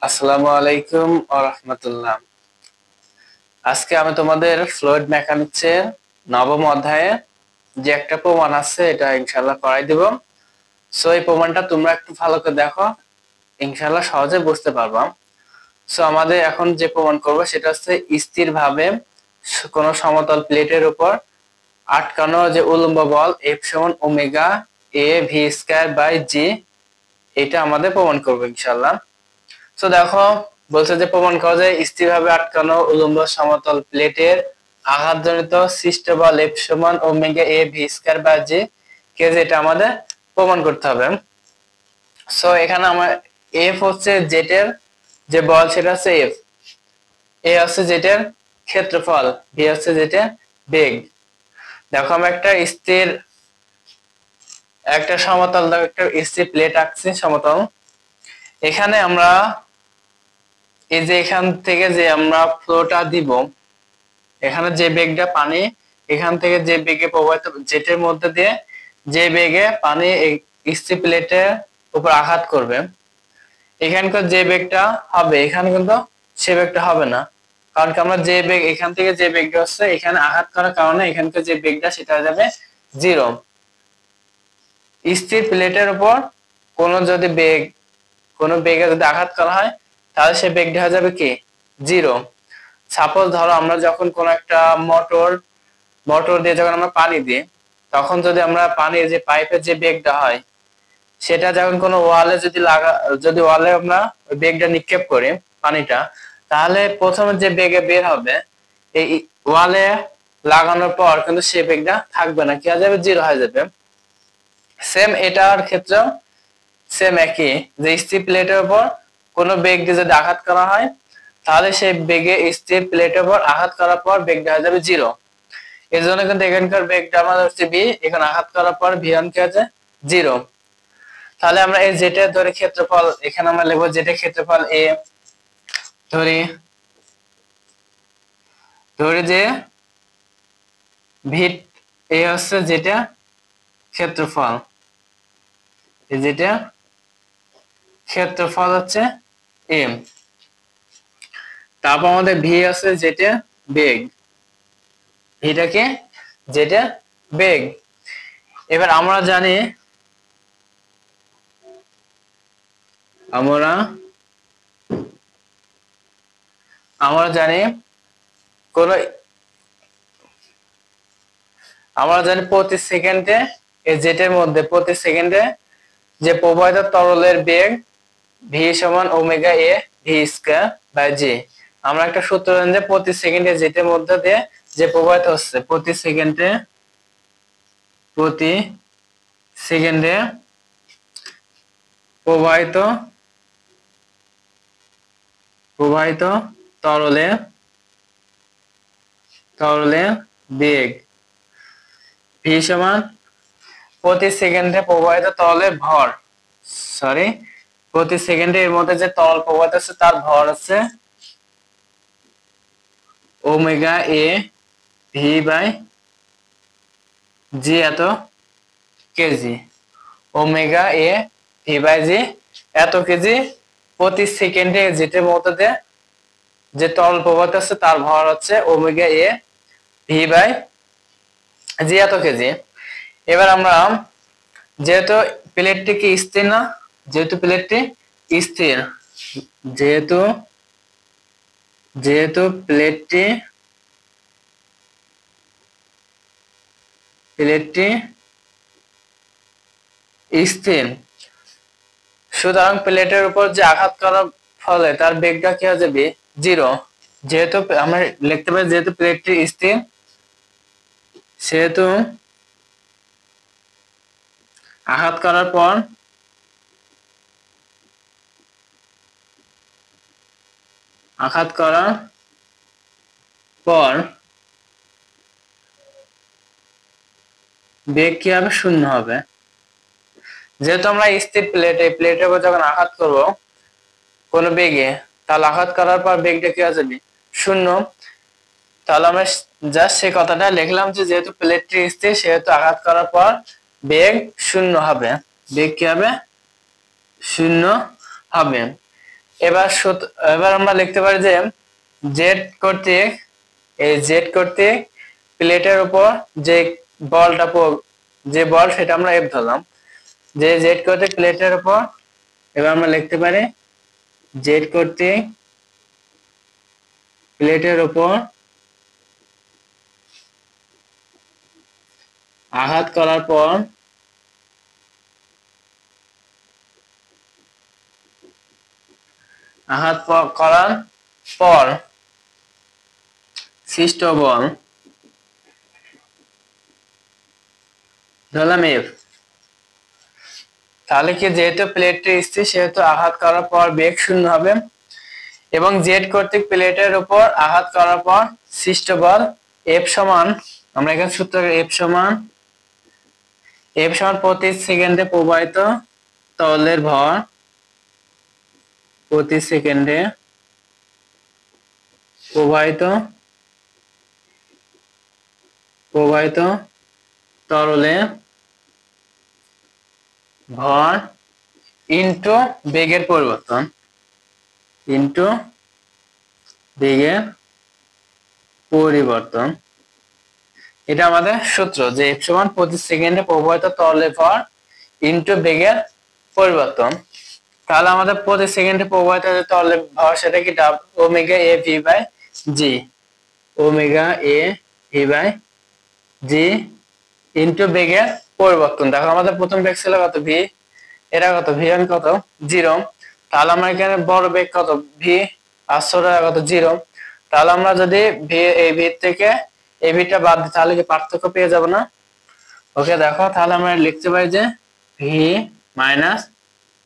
আসসালামু আলাইকুম ওয়া রাহমাতুল্লাহ। আজকে আমি তোমাদের ফ্লুইড মেকানিক্সের নবম অধ্যায়ে যে একটা প্রমাণ আছে এটা ইনশাআল্লাহ করাই দিব। সো এই প্রমাণটা তোমরা একটু ভালো করে দেখো, ইনশাআল্লাহ সহজে বুঝতে পারবা। সো আমাদের এখন যে প্রমাণ করব সেটা হচ্ছে স্থিরভাবে কোন সমতল প্লেটের উপর আটকানো যে উলম্ব বল F সমান omega a v square by g, এটা আমাদের প্রমাণ করব ইনশাআল্লাহ। তো দেখো, বলছে যে প্রমাণ করা যায় স্থিরভাবে আটকানো উলম্ব সমতল প্লেটের আঘাতজনিত সৃষ্ট বল F সমান omega a v square by g কে, যেটা আমাদের প্রমাণ করতে হবে। সো এখানে আমার F হচ্ছে জেটের যে বল সেটা হচ্ছে F, A হচ্ছে জেটের ক্ষেত্রফল, V হচ্ছে জেটের বেগ। দেখো আমি একটা সমতল একটা স্থির প্লেট আঁকছি সমতল। এখানে আমরা এই যে এখান থেকে যে আমরা ফ্লোটা দিব, এখানে যে বেগটা পানি এখান থেকে যে বেগে প্রবাহিত জেটের মধ্যে দিয়ে যে বেগে পানি স্থির প্লেটের উপর আঘাত করবে, এখানকার যে বেগটা হবে এখানে কিন্তু সে বেগটা হবে না। কারণ কি আমরা যে বেগ এখান থেকে যে বেগটা হচ্ছে এখানে আঘাত করার কারণে এখানকার যে বেগটা সেটা হয়ে যাবে জিরো। স্থির প্লেটের উপর কোনো বেগে যদি আঘাত করা হয় তাহলে সে বেগটা হয়ে যাবে কি জিরো। সাপোজ ধরো আমরা যখন কোন একটা মোটর দিয়ে যখন আমরা পানি দিই, তখন যদি আমরা পানির যে পাইপের যে বেগটা হয় সেটা যখন কোনো ওয়ালে যদি ওয়ালে আমরা ওই বেগটা নিক্ষেপ করি পানিটা, তাহলে প্রথমে যে বেগে বের হবে এই ওয়ালে লাগানোর পর কিন্তু সে বেগটা থাকবে না, কি হয়ে যাবে জিরো হয়ে যাবে। সেম এটার ক্ষেত্রে সেম একই, যে স্থির প্লেটের উপর কোনো বেগ দিয়ে যদি আঘাত করা হয় তাহলে সেই বেগে স্থির প্লেটের উপর আঘাত করার পর বেগটা হয়ে যাবে জিরো। এর জন্য কিন্তু এখানকার বেগটা আমাদের হচ্ছে বি, এখানে আঘাত করার পর ভি1 কি আছে জিরো। তাহলে আমরা এই জেটের ধরে ক্ষেত্রফল এখানে আমরা লিখবো জেটের ক্ষেত্রফল এ, ধরে যে ভি এ হচ্ছে যেটা ক্ষেত্রফল, যেটা ক্ষেত্রফল হচ্ছে এম। তারপর আমাদের ভি আছে যেটা বেগ, ভিটাকে যেটা বেগ। এবার আমরা জানি কোন প্রতি সেকেন্ডে এই জেটের মধ্যে প্রতি সেকেন্ডে যে প্রবাহিত তরলের বেগ ভি সমান omega A v square by g. আমরা একটা সূত্র জানি যে প্রতি সেকেন্ডে জেটের মধ্যে দিয়ে যে প্রবাহিত হচ্ছে প্রতি সেকেন্ডে প্রবাহিত তরলে বেগ ভি সমান প্রতি সেকেন্ডে প্রবাহিত তরলের ভর, প্রতি সেকেন্ডে এর মধ্যে যে তরল প্রবাহিত হচ্ছে তার ভর আছে omega A V by g এত kg. Omega A V by g এত কেজি প্রতি সেকেন্ডে যেটার মধ্যে দিয়ে যে তরল প্রবাহিত আছে তার ভর হচ্ছে omega A V by g এত কেজি। এবার আমরা যেহেতু প্লেটটি কি স্থির না, যেহেতু প্লেটটি স্থির যেহেতু প্লেটটি স্থির, সুতরাং প্লেটের উপর যে আঘাত করার ফলে তার বেগটা কি হয়ে যাবে জিরো। যেহেতু আমরা লিখতে পারি যেহেতু প্লেটটি স্থির সেহেতু আঘাত করার পর বেগ কি হবে শূন্য হবে। যেহেতু আমরা স্থির প্লেটের উপর যখন আঘাত করব কোন বেগে, তাহলে আঘাত করার পর বেগটা কি হয়ে যাবে শূন্য। তাহলে আমরা জাস্ট সেই কথাটা লিখলাম যে যেহেতু প্লেটটি স্থির সেহেতু আঘাত করার পর বেগ শূন্য হবে, বেগ কি হবে শূন্য হবে। এবার এবার আমরা লিখতে পারি যে জেড কর্তৃক এই জেড কর্তৃক প্লেটের উপর যে বলটা যে বল সেটা আমরা এফ ধরলাম, যে জেড কর্তৃক প্লেটের উপর, এবার আমরা লিখতে পারি জেড কর্তৃক প্লেটের উপর আঘাত করার পর সৃষ্ট বল ধরলাম এফ। তাহলে কি যেহেতু প্লেটটি স্থির সেহেতু আঘাত করার পর বেগ শূন্য হবে, এবং জেড কর্তৃক প্লেটের উপর আঘাত করার পর সৃষ্ট বল এফ সমান, আমরা এখানে সূত্র এফ সমান প্রতি সেকেন্ডে প্রবাহিত তরলের ভর, প্রতি সেকেন্ডে প্রবাহিত তরলে ভর ইনটু বেগের পরিবর্তন, এটা আমাদের সূত্র, যে এফ সমান প্রতি সেকেন্ডে প্রবাহিত তরলের ভর ইনটু বেগের পরিবর্তন। তাহলে আমাদের প্রতি সেকেন্ডে প্রবাহিত তরলের ভর সেটা কি omega A V by G, omega A V by G into বেগের পরিবর্তন। দেখো আমাদের প্রথম বেগ ছিল কত ভি, এটা কত ভি ওয়ান কত 0, তাহলে আমরা এখানে বড় বেগ কত ভি আর ছোট কত 0, তাহলে আমরা যদি ভি এই ভি থেকে এই ভিটা বাদ দিই তাহলে কি পার্থক্য পেয়ে যাব না? ওকে দেখো তাহলে আমরা লিখতে পারি যে ভি মাইনাস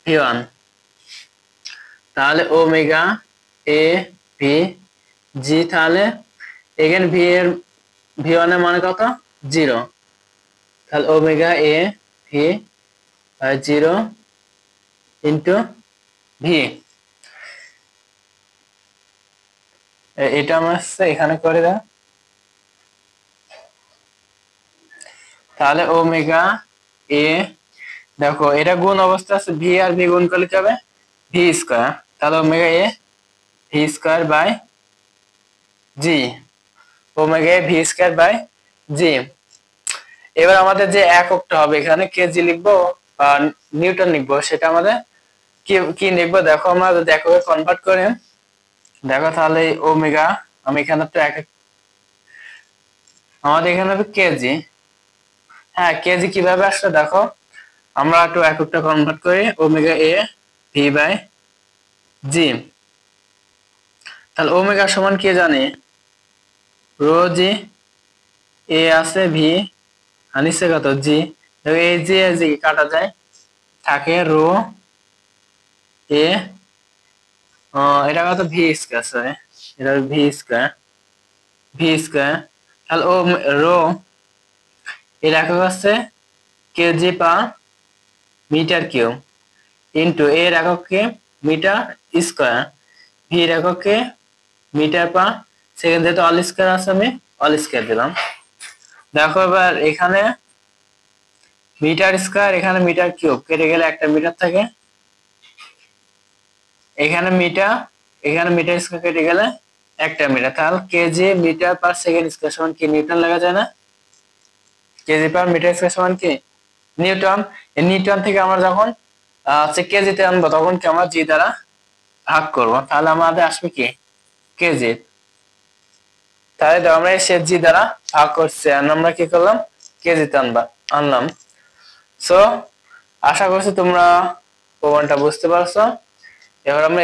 ভি ওয়ান, তাহলে ওমেগা এ ভি জি, তাহলে এখানে ভি ওয়ান এর মানে কত 0, তাহলে omega A V by 0 into V, এটা আমরা এখানে করে দাও। তাহলে ওমেগা এ, দেখো এটা গুণ অবস্থা আছে, ভি আর ভি গুণ করলে কি হবে ভি স্কয়ার, তাহলে omega A v square by G, omega A v square by g. এবার আমাদের যে এককটা হবে এখানে কেজি লিখবো আর নিউটন লিখবো, সেটা আমাদের কি লিখবো দেখো, আমরা যদি এককে কনভার্ট করি দেখো তাহলে ওমেগা, আমি এখানে তো আমাদের এখানে হবে কেজি, হ্যাঁ কেজি কিভাবে আসলে দেখো, আমরা একটু এককটা কনভার্ট করি ওমেগা এ ভি বাই জি, তাহলে ওমেগা সমান কি জানি রো জি, এ আছে ভি আর নিচে কত জি, এই জি কাটা যায় থাকে রো এ, এটা কত ভি স্কয়ার, সরি এটা ভি স্কয়ার, তাহলে ও রো এর একক আছে KG per metre cube into এর এককে মিটার স্কয়ার, ভি এর এককে মিটার পার সেকেন্ড, যেহেতু অল স্কয়ার আছে আমি অল স্কয়ার দিলাম। দেখো এবার এখানে মিটার স্কয়ার এখানে মিটার কিউব কেটে গেলে একটা মিটার থাকে, এখানে মিটার স্কয়ার কেটে গেলে একটা মিটার, তাহলে KG metre per second square সমান কি নিউটন লেখা যায় না, কেজি পার মিটার স্কয়ার সমান কি নিউটন। এই নিউটন থেকে আমরা যখন কেজিতে আনবো তখন কি আমরা জি দ্বারা ভাগ করব, তাহলে আমাদের আসবে কি কেজি, তাহলে আমরা সে জি দ্বারা ভাগ করছি আর আমরা কি করলাম কেজিতে আনলাম। সো আশা করছি তোমরা প্রমাণটা বুঝতে পারছো। এবার আমরা